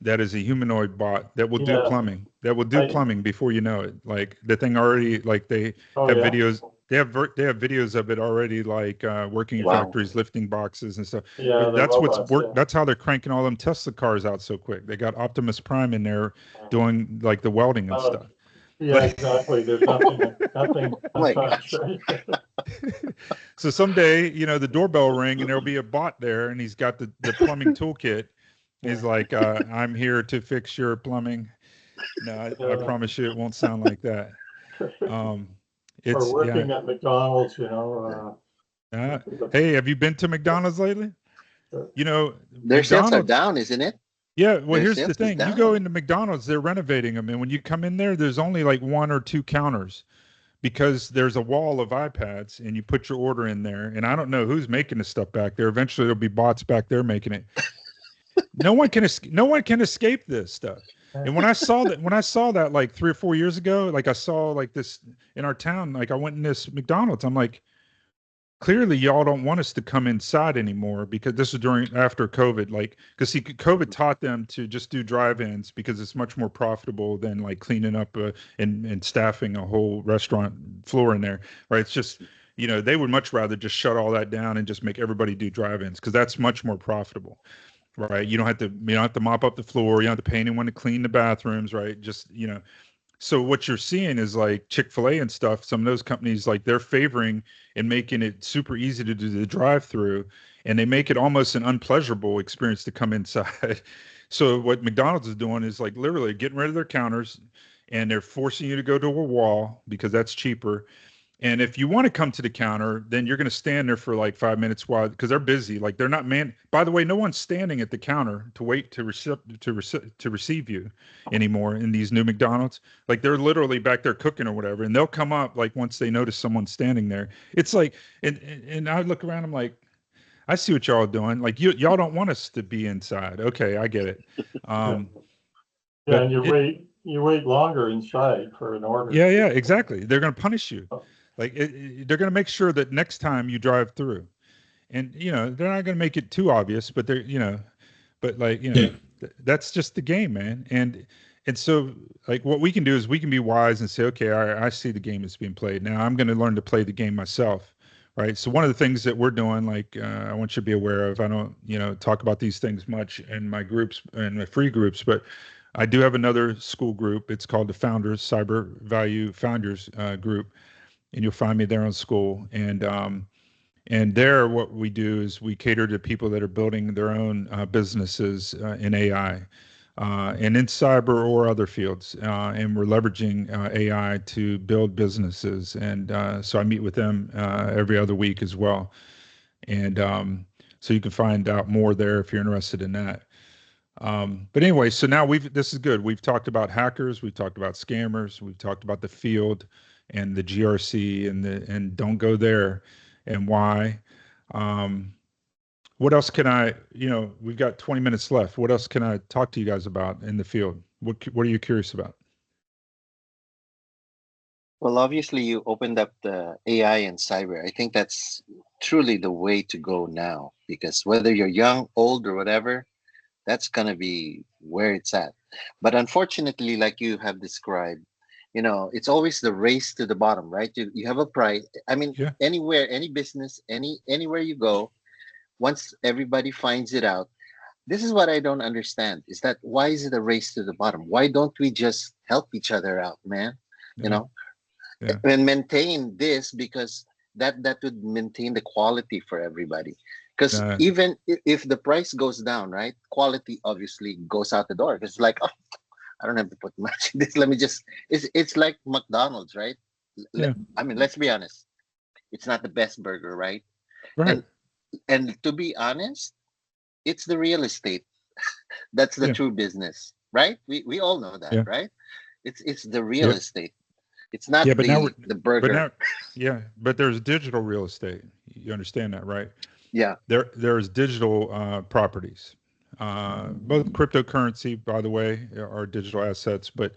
That is a humanoid bot that will do Yeah, plumbing. That will do I. plumbing before you know it. Like the thing already, like they Oh have yeah, videos. They have videos of it already, like working in yeah, Wow. factories, lifting boxes and stuff. yeah. The That's what's robots. work. Yeah, That's how they're cranking all them Tesla cars out so quick. They got Optimus Prime in there doing like the welding and uh, stuff. yeah, Like exactly. There's nothing Oh my untouched, gosh. right? so someday, the doorbell ring and there'll be a bot there and he's got the plumbing toolkit. He's Yeah. like, I'm here to fix your plumbing. No, I Yeah. promise you it won't sound like that. Um, Or it's yeah. working at McDonald's, Uh, hey, have you been to McDonald's lately? uh, Their sales are McDonald's. down, isn't it? Yeah, well, Their here's the sales is thing. You go down. into McDonald's, they're renovating them, and when you come in there, there's only like one or two counters because there's a wall of iPads, and you put your order in there. And I don't know who's making the stuff back there. Eventually, there'll be bots back there making it. No one can escape this stuff. And when I saw that like 3 or 4 years ago, like I saw like this in our town, like I went in this McDonald's. I'm like, clearly y'all don't want us to come inside anymore because this is during after COVID. Like, because see, COVID taught them to just do drive-ins because it's much more profitable than like cleaning up and staffing a whole restaurant floor in there, right? It's just they would much rather just shut all that down and just make everybody do drive-ins because that's much more profitable, right? You don't have to mop up the floor, you don't have to pay anyone to clean the bathrooms, right? Just so what you're seeing is like Chick-fil-A and stuff, some of those companies, like they're favoring and making it super easy to do the drive-through, and they make it almost an unpleasurable experience to come inside. So what McDonald's is doing is like literally getting rid of their counters, and they're forcing you to go to a wall because that's cheaper, And if you want to come to the counter, then you're going to stand there for like 5 minutes while, because they're busy. Like they're not by the way, no one's standing at the counter to wait to receive you anymore in these new McDonald's. Like they're literally back there cooking or whatever. And they'll come up like once they notice someone standing there. It's like, and I look around, I'm like, I see what y'all are doing. Like y'all don't want us to be inside. Okay, I get it. Yeah, But and you wait longer inside for an order. yeah, exactly. They're going to punish you. Oh, Like they're going to make sure that next time you drive through, and they're not going to make it too obvious, but but like that's just the game, man. And so like what we can do is we can be wise and say, okay, I see the game that's being played. Now I'm going to learn to play the game myself, right? So one of the things that we're doing, like I want you to be aware of, I don't talk about these things much in my groups and my free groups, but I do have another Skool group. It's called the Founders Cyber Value Founders group, and you'll find me there on Skool. And there, what we do is we cater to people that are building their own businesses in AI, and in cyber or other fields. And we're leveraging AI to build businesses. And so I meet with them every other week as well. And so you can find out more there if you're interested in that. But anyway, so now this is good. We've talked about hackers, we've talked about scammers, we've talked about the field and the GRC and don't go there and why. What else can we've got 20 minutes left. What else can I talk to you guys about in the field? What are you curious about? Well, obviously, you opened up the AI and cyber. I think that's truly the way to go now, because whether you're young, old, or whatever, that's going to be where it's at. But unfortunately, like you have described, it's always the race to the bottom, right? You have a price. I mean, Yeah. anywhere, any business, anywhere you go, once everybody finds it out, this is what I don't understand, is that why is it a race to the bottom? Why don't we just help each other out, man? Yeah. Yeah. And maintain this, because that would maintain the quality for everybody. Because even if the price goes down, right, quality obviously goes out the door. It's like, oh, I don't have to put much in this. Let me just. It's like McDonald's, right? Yeah. I mean, let's be honest. It's not the best burger, right? Right. And to be honest, it's the real estate. That's the true business, right? We all know that, right? It's the real estate. It's not the burger. But there's digital real estate. You understand that, right? Yeah. There's digital properties. Both cryptocurrency, by the way, are digital assets, but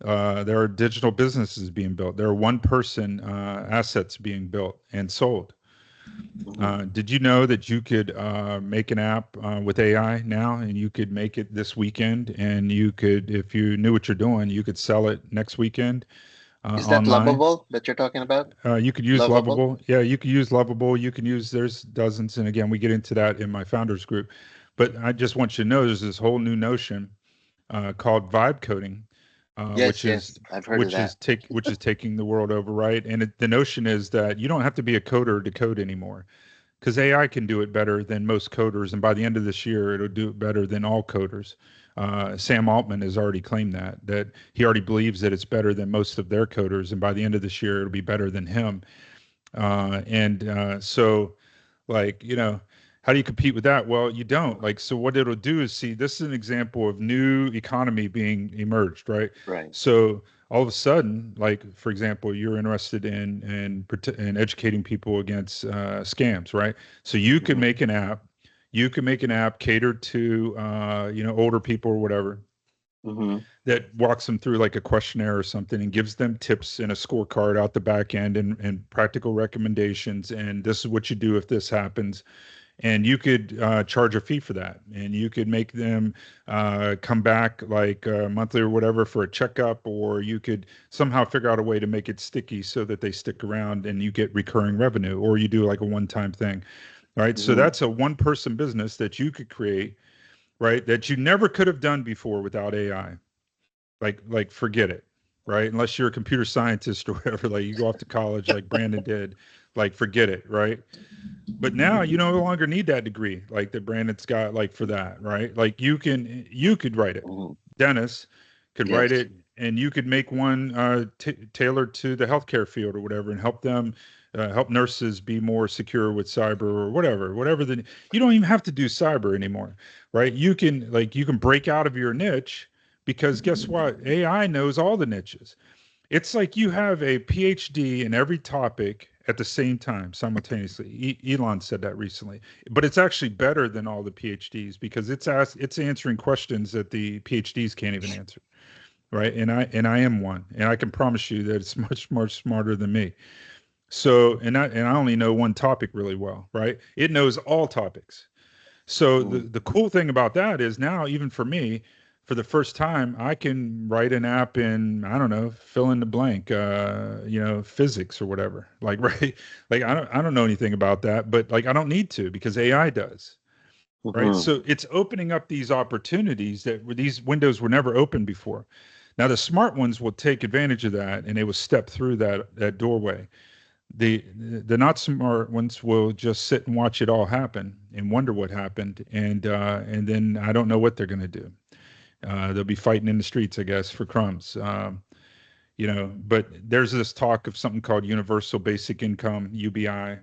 there are digital businesses being built. There are one-person assets being built and sold. Did you know that you could make an app with AI now, and you could make it this weekend, and you could, if you knew what you're doing, you could sell it next weekend? Is that online. Lovable that you're talking about? You could use Lovable? Lovable. Yeah, you could use Lovable. You can use, there's dozens. And again, we get into that in my founders group. But I just want you to know there's this whole new notion called vibe coding, Yes, I've heard of that. which is taking the world over, right? And the notion is that you don't have to be a coder to code anymore, because AI can do it better than most coders. And by the end of this year, it'll do it better than all coders. Sam Altman has already claimed that he already believes that it's better than most of their coders, and by the end of this year, it'll be better than him. So, like, how do you compete with that? Well, you don't. Like, so what it'll do is, see, this is an example of new economy being emerged, right? Right. So all of a sudden, like, for example, you're interested in educating people against scams, right? So you could make an app. You can make an app catered to older people or whatever, that walks them through like a questionnaire or something, and gives them tips and a scorecard out the back end, and practical recommendations. And this is what you do if this happens. And you could charge a fee for that, and you could make them come back like monthly or whatever for a checkup, or you could somehow figure out a way to make it sticky so that they stick around and you get recurring revenue, or you do like a one-time thing. Right. So that's a one-person business that you could create, right? That you never could have done before without AI. Like forget it, right? Unless you're a computer scientist or whatever, like you go off to college like Brandon did, like forget it, right? But now you no longer need that degree like that Brandon's got, like for that, right? Like you could write it. Dennis could write it and you could make one tailored to the healthcare field or whatever, and help them, help nurses be more secure with cyber or whatever. You don't even have to do cyber anymore, right? You can break out of your niche, because guess what? AI knows all the niches. It's like you have a PhD in every topic at the same time, simultaneously. Elon said that recently, but it's actually better than all the PhDs, because it's answering questions that the PhDs can't even answer, right? And I am one, and I can promise you that it's much more smarter than me. So, and I only know one topic really well, right? It knows all topics. So the cool thing about that is now, even for me, for the first time, I can write an app in, I don't know, fill in the blank, physics or whatever. Like, right? Like, I don't know anything about that, but like, I don't need to, because AI does. Right. Mm-hmm. So it's opening up these opportunities these windows were never open before. Now the smart ones will take advantage of that, and they will step through that doorway. The not smart ones will just sit and watch it all happen and wonder what happened, and then I don't know what they're going to do. They'll be fighting in the streets, I guess, for crumbs. But there's this talk of something called universal basic income, UBI.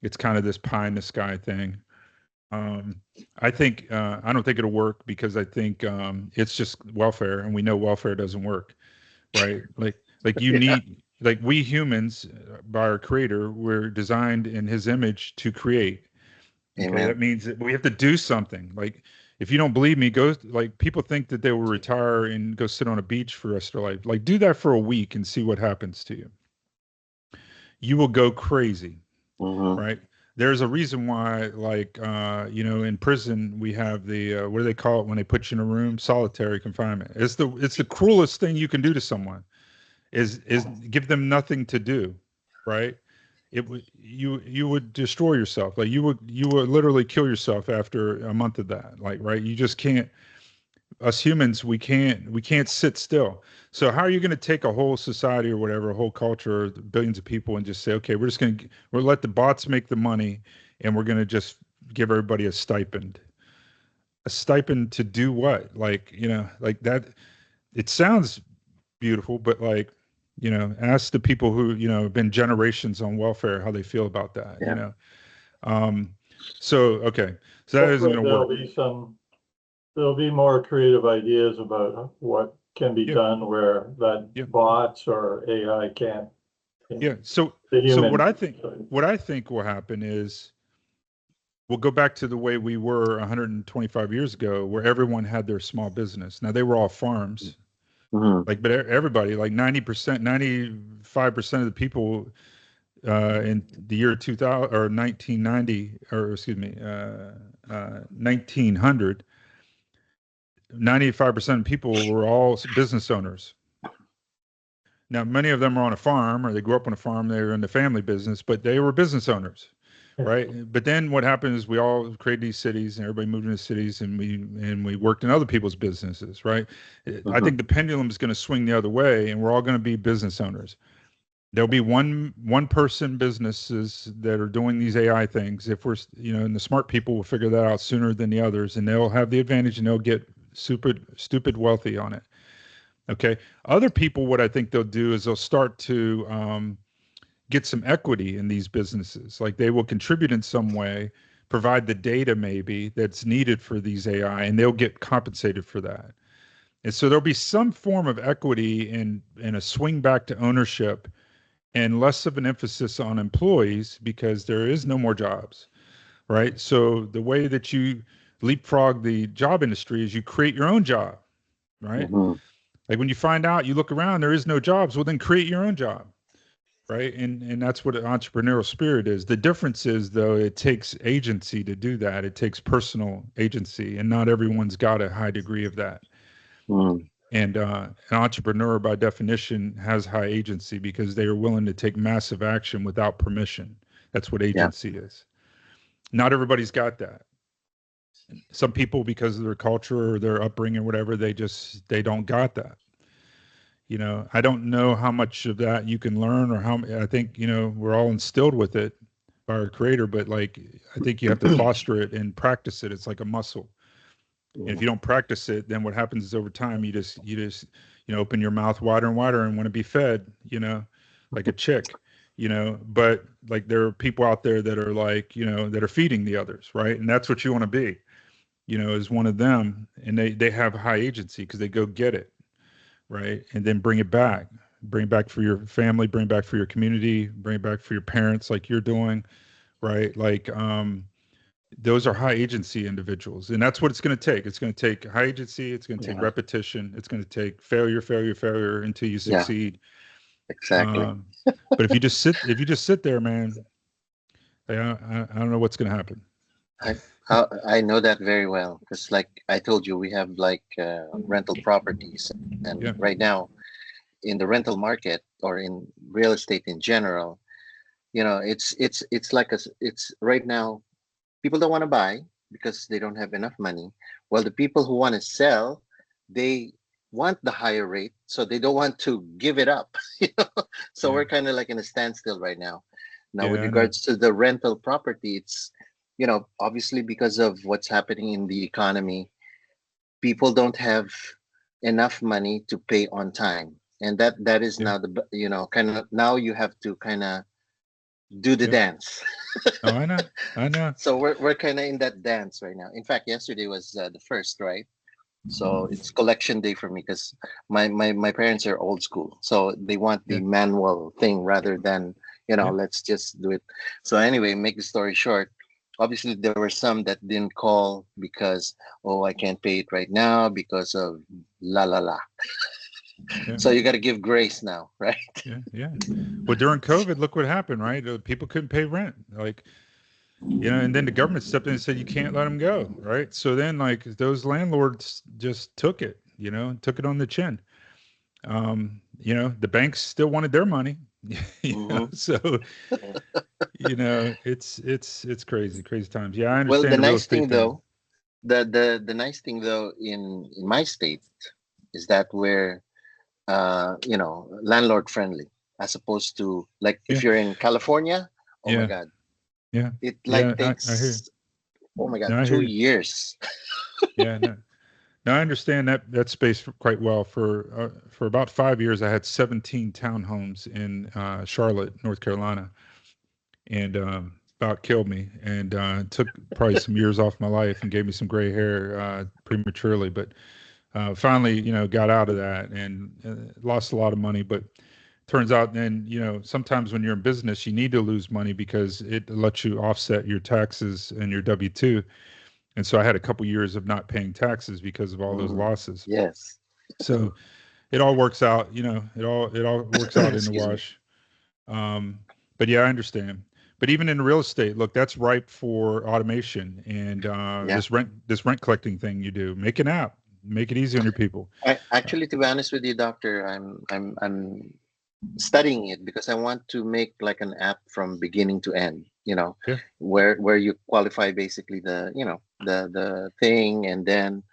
It's kind of this pie in the sky thing. Um, I don't think it'll work, because I think it's just welfare, and we know welfare doesn't work, right? Like you Yeah. need, like, we humans, by our creator, we're designed in his image to create. Okay, Amen. that means that we have to do something. Like, if you don't believe me, go, like, people think that they will retire and go sit on a beach for the rest of their life. Like, do that for a week and see what happens to you. You will go crazy, Mm-hmm. right? There's a reason why, like, in prison we have the what do they call it when they put you in a room? Solitary confinement. It's the cruelest thing you can do to someone, is give them nothing to do, right? It would you would destroy yourself. Like, you would literally kill yourself after a month of that. Like, right? You just can't. Us humans, we can't sit still. So how are you going to take a whole society or whatever, a whole culture, or billions of people, and just say, okay, we'll let the bots make the money, and we're going to just give everybody a stipend? A stipend to do what? Like, like that. It sounds beautiful, but, like, ask the people who, have been generations on welfare, how they feel about that. Yeah. Um, so okay, so that isn't Hopefully going to work. there'll be more creative ideas about what can be Yeah, done where that yeah, bots or AI can't. yeah. So, The so human. what I think will happen is we'll go back to the way we were 125 years ago, where everyone had their small business. Now, they were all farms, Mm-hmm. like, but everybody, like 90%, 95% of the people in the year 2000 or 1990, or excuse me, 1900, 95% of people were all business owners. Now, many of them are on a farm, or they grew up on a farm, they were in the family business, but they were business owners, right? But then what happened is we all created these cities, and everybody moved into cities, and we worked in other people's businesses, right? I Mm-hmm. think the pendulum is going to swing the other way, and we're all going to be business owners. There'll be one person businesses that are doing these AI things. If we're, and the smart people will figure that out sooner than the others, and they'll have the advantage, and they'll get stupid wealthy on it. Okay. Other people, what I think they'll do is they'll start to get some equity in these businesses. Like, they will contribute in some way, provide the data maybe that's needed for these AI, and they'll get compensated for that. And so there'll be some form of equity and a swing back to ownership, and less of an emphasis on employees, because there is no more jobs, right? So the way that you leapfrog the job industry is you create your own job, right? Mm-hmm. Like, when you find out, you look around, there is no jobs, well, then create your own job, right? And that's what an entrepreneurial spirit is. The difference is, though, it takes agency to do that. It takes personal agency, and not everyone's got a high degree of that. Mm-hmm. And an entrepreneur, by definition, has high agency, because they are willing to take massive action without permission. That's what Yeah. agency is. Not everybody's got that. Some people, because of their culture or their upbringing or whatever, they don't got that. I don't know how much of that you can learn, or how. I think, we're all instilled with it by our creator, but, like, I think you have to foster it and practice it. It's like a muscle. And if you don't practice it, then what happens is, over time, open your mouth wider and wider and want to be fed, like a chick, but like there are people out there that are like, that are feeding the others, right? And that's what you want to be, is one of them. And they have high agency because they go get it, right? And then bring it back for your family, bring it back for your community, bring it back for your parents, like you're doing, right? Like, those are high agency individuals, and that's what it's going to take. It's going to take high agency. It's going to take Yeah. repetition. It's going to take failure until you Yeah. succeed. Exactly. But if you just sit there, man, I don't know what's going to happen. I know that very well because, like I told you, we have like rental properties, and Yeah, right now in the rental market or in real estate in general, it's like it's right now people don't want to buy because they don't have enough money. Well, the people who want to sell, they want the higher rate, so they don't want to give it up. So yeah, we're kind of like in a standstill right now. Now, with yeah. I know. regards to the rental property, it's obviously because of what's happening in the economy, people don't have enough money to pay on time, and that is Yeah, now kind of now you have to kind of do the yeah. dance. Oh, I know. I know. So we're kind of in that dance right now. In fact, yesterday was the first, right? So it's collection day for me because my parents are old school, so they want the Yeah, manual thing rather than yeah, let's just do it. So anyway, make the story short. Obviously, there were some that didn't call because, oh, I can't pay it right now because of la la la. yeah, So you got to give grace now, right? yeah, yeah. Well, during COVID, look what happened, right? People couldn't pay rent, like, and then the government stepped in and said you can't let them go, right? So then, like, those landlords just took it, took it on the chin. The banks still wanted their money, Hmm. so it's crazy, crazy times. Yeah, I Well, the understand the real nice estate thing thing. though, the nice thing though in my state is that we're landlord friendly as opposed to like Yeah, if you're in California, oh my yeah, God, yeah, it like yeah. I hear. takes, oh my God, No, I hear two you. years. Yeah, no, no, I understand that space quite well. For about 5 years, I had 17 townhomes in Charlotte, North Carolina, and about killed me, and took probably some years off my life and gave me some gray hair prematurely. But finally, got out of that and lost a lot of money. But turns out then, sometimes when you're in business, you need to lose money because it lets you offset your taxes and your W-2. And so I had a couple years of not paying taxes because of all those Mm, losses. yes. So it all works out, it all works out in the Excuse me. wash. Um, but yeah, I understand. But even in real estate, look, that's ripe for automation. And Yeah. this rent collecting thing you do, make an app, make it easy on your people. I Uh, actually, to be honest with you, doctor, I'm studying it because I want to make like an app from beginning to end, yeah, where you qualify basically the thing, and then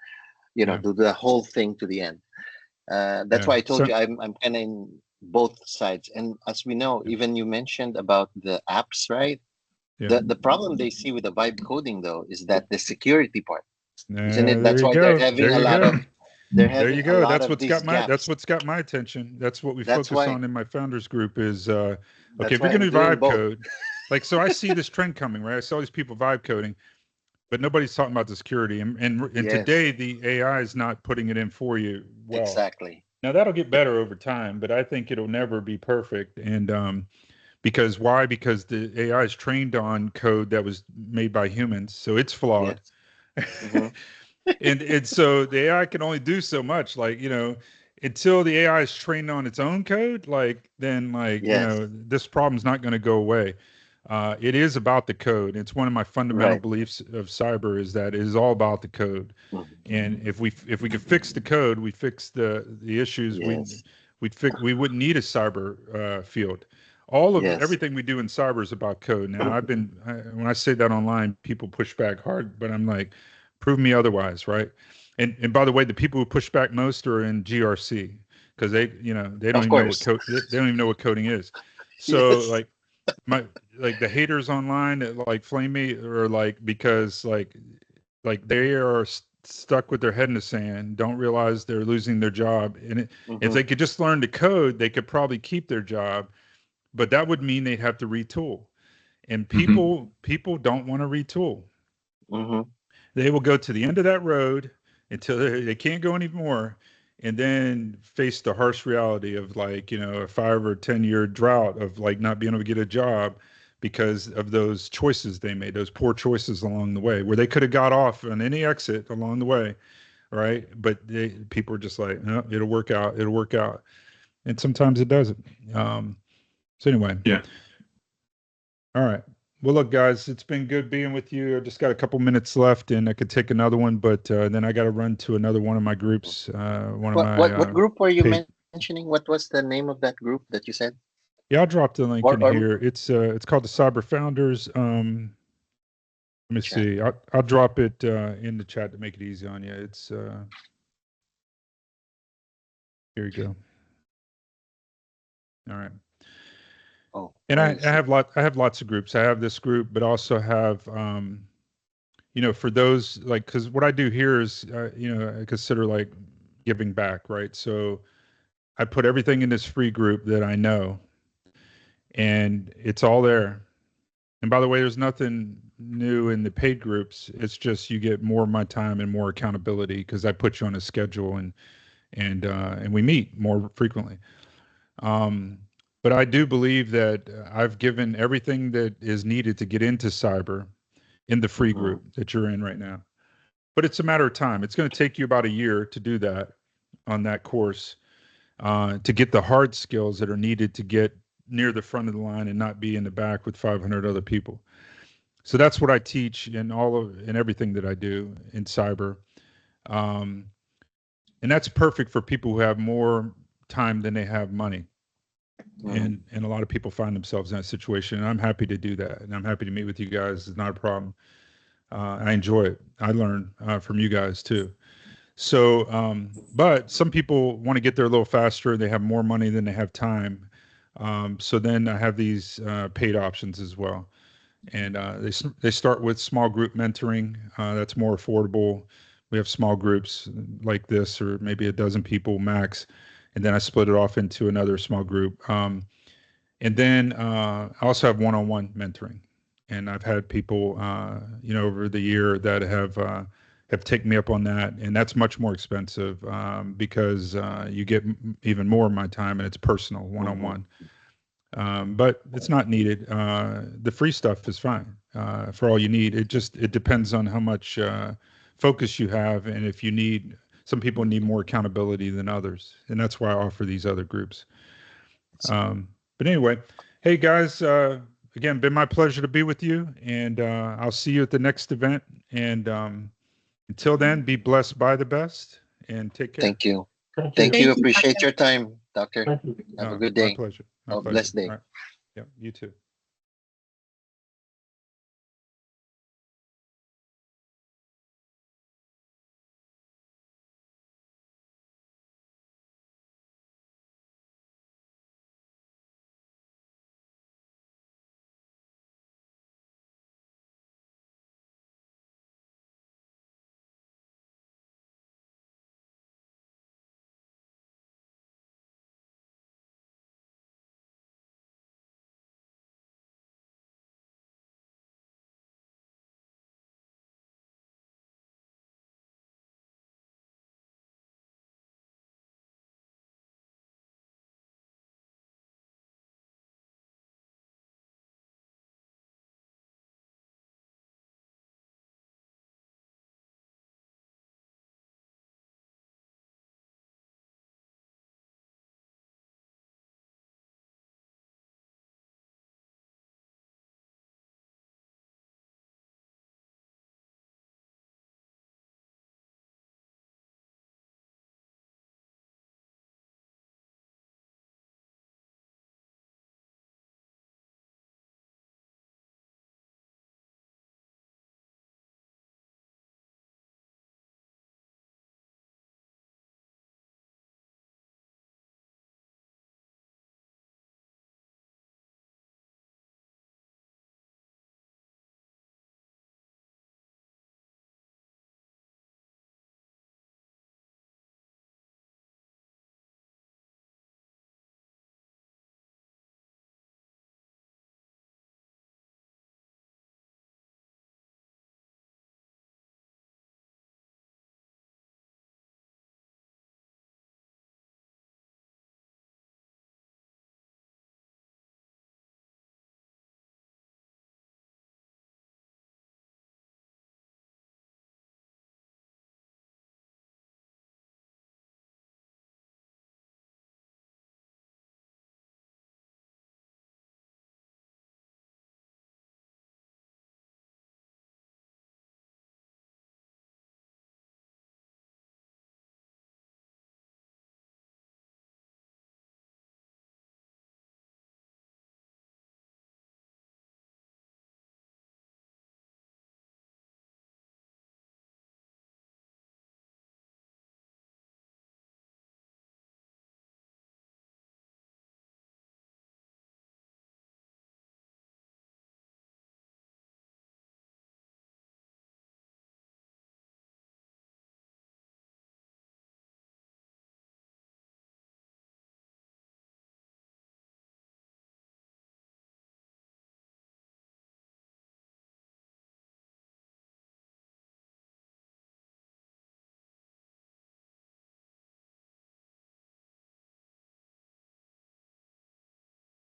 yeah, do the whole thing to the end. That's yeah. why I told So you I'm kind of in both sides. And as we know, yeah, even you mentioned about the apps, right? yeah. The problem they see with the vibe coding though is that the security part, isn't it? There That's you why they're go. having There a you lot go. of they're There having you a go. lot That's of what's got these my that's gaps. what's got my attention. That's what we That's focus why on in my founders group is okay, that's if you're why going I'm to doing vibe both. code, like so I see this trend coming, right? I saw these people vibe coding, but nobody's talking about the security. And Yes, today the AI is not putting it in for you well. exactly. Now that'll get better over time, but I think it'll never be perfect. And because why? Because the AI is trained on code that was made by humans, so it's flawed. Yes. Hmm. And so the AI can only do so much. Like, until the AI is trained on its own code, like then like, Yes. this problem's not going to go away. It is about the code. It's one of my fundamental Right. beliefs of cyber is that it is all about the code. Mhm. And if we could fix the code, we fix the issues. Yes. We wouldn't need a cyber field. All of Yes. everything we do in cyber is about code. Now, when I say that online, people push back hard, but I'm like, prove me otherwise, right? And by the way, the people who push back most are in GRC because they don't Of even know what course. code they don't even know what coding is. So Yes. like my like the haters online that like flame me or like because like they are stuck with their head in the sand, don't realize they're losing their job. And if Mm-hmm. they could just learn to code, they could probably keep their job, but that would mean they'd have to retool. And people don't want to retool. Mm-hmm. They will go to the end of that road until they can't go anymore, and then face the harsh reality of, like, you know, a 5 or 10 year drought of like not being able to get a job because of those choices they made, those poor choices along the way, where they could have got off on any exit along the way, right? But people are just like, no, it'll work out, it'll work out, and sometimes it doesn't. So anyway, Yeah. all right. Well, look, guys, it's been good being with you. I just got a couple minutes left, and I could take another one, but then I got to run to another one of my groups. What group were you paid- mentioning? What was the name of that group that you said? Yeah, I'll drop the link in Or- here. It's called the Cyber Founders. Let me Chat. see. I'll drop it in the chat to make it easy on you. It's here you go. All right. Oh, And I see. have lots of groups. I have this group, but also have you know, for those, like, because what I do here is you know, I consider like giving back, right? So I put everything in this free group that I know, and it's all there. And by the way, there's nothing new in the paid groups. It's just you get more of my time and more accountability because I put you on a schedule, and we meet more frequently. But I do believe that I've given everything that is needed to get into cyber in the free Mhm. group that you're in right now. But it's a matter of time. It's going to take you about a year to do that on that course, to get the hard skills that are needed to get near the front of the line and not be in the back with 500 other people. So that's what I teach in everything that I do in cyber. Um, and that's perfect for people who have more time than they have money. Mhm. And a lot of people find themselves in that situation, and I'm happy to do that, and I'm happy to meet with you guys. It's not a problem. I enjoy it. I learn from you guys too. So but some people want to get there a little faster. They have more money than they have time. So then I have these paid options as well, and they start with small group mentoring. That's more affordable. We have small groups like this, or maybe a dozen people max, and then I split it off into another small group. And then I also have one-on-one mentoring, and I've had people, you know, over the year that have taken me up on that, and that's much more expensive because you get even more of my time, and it's personal, one-on-one. But it's not needed. The free stuff is fine for all you need. It depends on how much focus you have, and if you need. Some people need more accountability than others, and that's why I offer these other groups. But anyway, hey guys, again, been my pleasure to be with you, and I'll see you at the next event. And until then, be blessed by the best, and take care. Thank you. Thank Thank you. you. Thank you, Appreciate Doctor. your time, Doctor. Thank you. Have a good My day. pleasure. My Have a pleasure. blessed day. All right. Yeah, you too.